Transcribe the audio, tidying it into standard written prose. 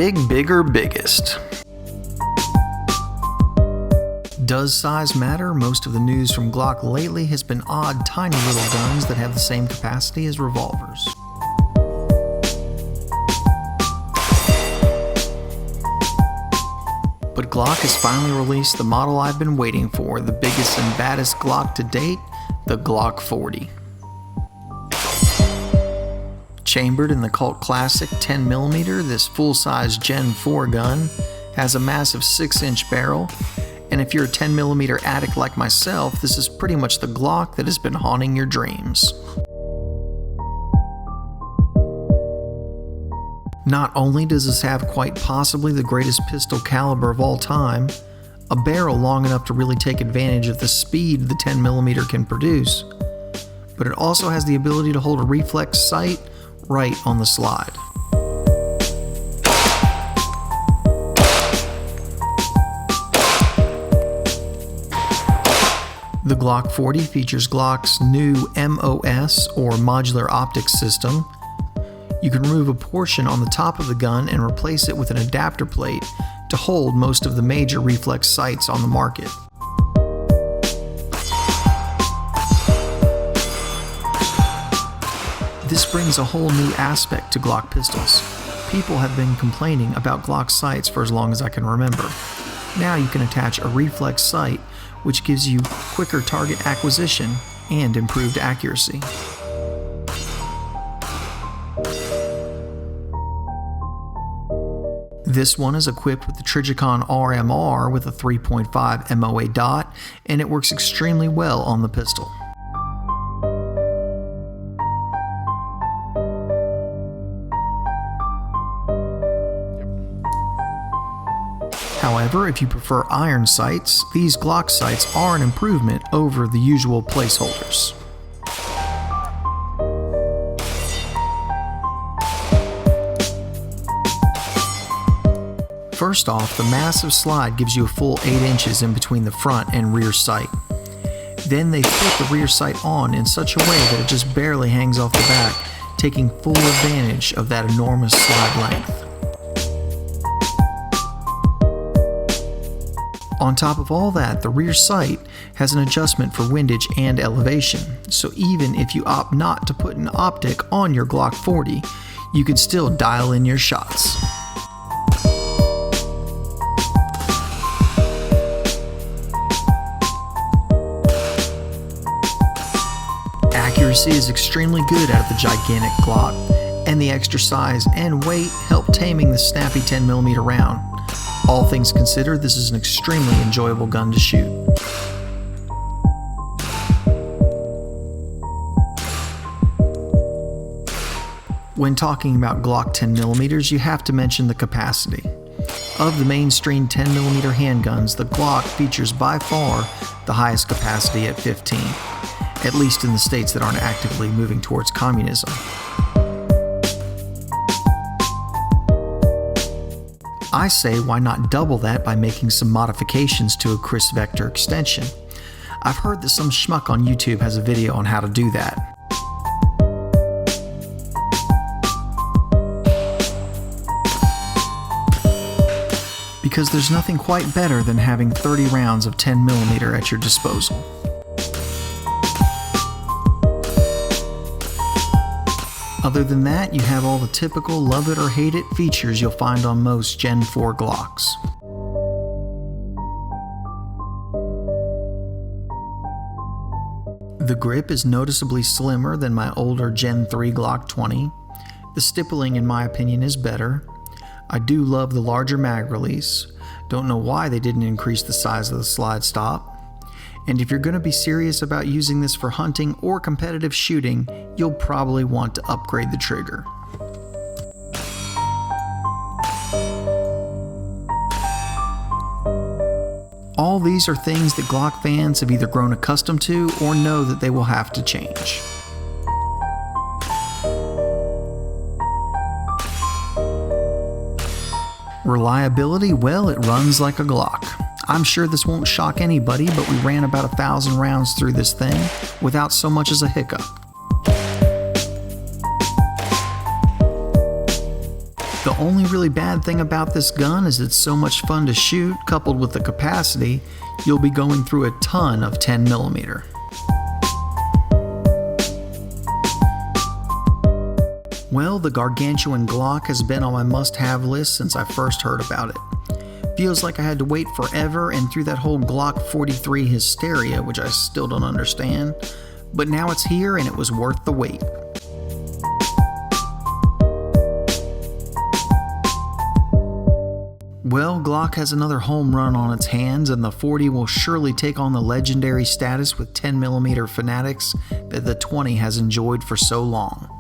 Bigger, biggest. Does size matter? Most of the news from Glock lately has been odd, tiny little guns that have the same capacity as revolvers. But Glock has finally released the model I've been waiting for, the biggest and baddest Glock to date, the Glock 40. Chambered in the cult classic 10mm, this full-size Gen 4 gun has a massive 6-inch barrel, and if you're a 10mm addict like myself, this is pretty much the Glock that has been haunting your dreams. Not only does this have quite possibly the greatest pistol caliber of all time, a barrel long enough to really take advantage of the speed the 10mm can produce, but it also has the ability to hold a reflex sight right on the slide. The Glock 40 features Glock's new MOS, or Modular Optics system. You can remove a portion on the top of the gun and replace it with an adapter plate to hold most of the major reflex sights on the market. This brings a whole new aspect to Glock pistols. People have been complaining about Glock sights for as long as I can remember. Now you can attach a reflex sight, which gives you quicker target acquisition and improved accuracy. This one is equipped with the Trijicon RMR with a 3.5 MOA dot, and it works extremely well on the pistol. However, if you prefer iron sights, these Glock sights are an improvement over the usual placeholders. First off, the massive slide gives you a full 8 inches in between the front and rear sight. Then they put the rear sight on in such a way that it just barely hangs off the back, taking full advantage of that enormous slide length. On top of all that, the rear sight has an adjustment for windage and elevation, so even if you opt not to put an optic on your Glock 40, you can still dial in your shots. Accuracy is extremely good out of the gigantic Glock, and the extra size and weight help taming the snappy 10mm round. All things considered, this is an extremely enjoyable gun to shoot. When talking about Glock 10mm, you have to mention the capacity. Of the mainstream 10mm handguns, the Glock features by far the highest capacity at 15, at least in the states that aren't actively moving towards communism. I say, why not double that by making some modifications to a Crisp Vector extension? I've heard that some schmuck on YouTube has a video on how to do that. Because there's nothing quite better than having 30 rounds of 10mm at your disposal. Other than that, you have all the typical love it or hate it features you'll find on most Gen 4 Glocks. The grip is noticeably slimmer than my older Gen 3 Glock 20. The stippling, in my opinion, is better. I do love the larger mag release. Don't know why they didn't increase the size of the slide stop. And if you're going to be serious about using this for hunting or competitive shooting, you'll probably want to upgrade the trigger. All these are things that Glock fans have either grown accustomed to or know that they will have to change. Reliability, well, it runs like a Glock. I'm sure this won't shock anybody, but we ran about 1,000 rounds through this thing without so much as a hiccup. The only really bad thing about this gun is it's so much fun to shoot, coupled with the capacity, you'll be going through a ton of 10mm. Well, the gargantuan Glock has been on my must-have list since I first heard about it. Feels like I had to wait forever and through that whole Glock 43 hysteria, which I still don't understand, but now it's here and it was worth the wait. Well, Glock has another home run on its hands, and the 40 will surely take on the legendary status with 10mm fanatics that the 20 has enjoyed for so long.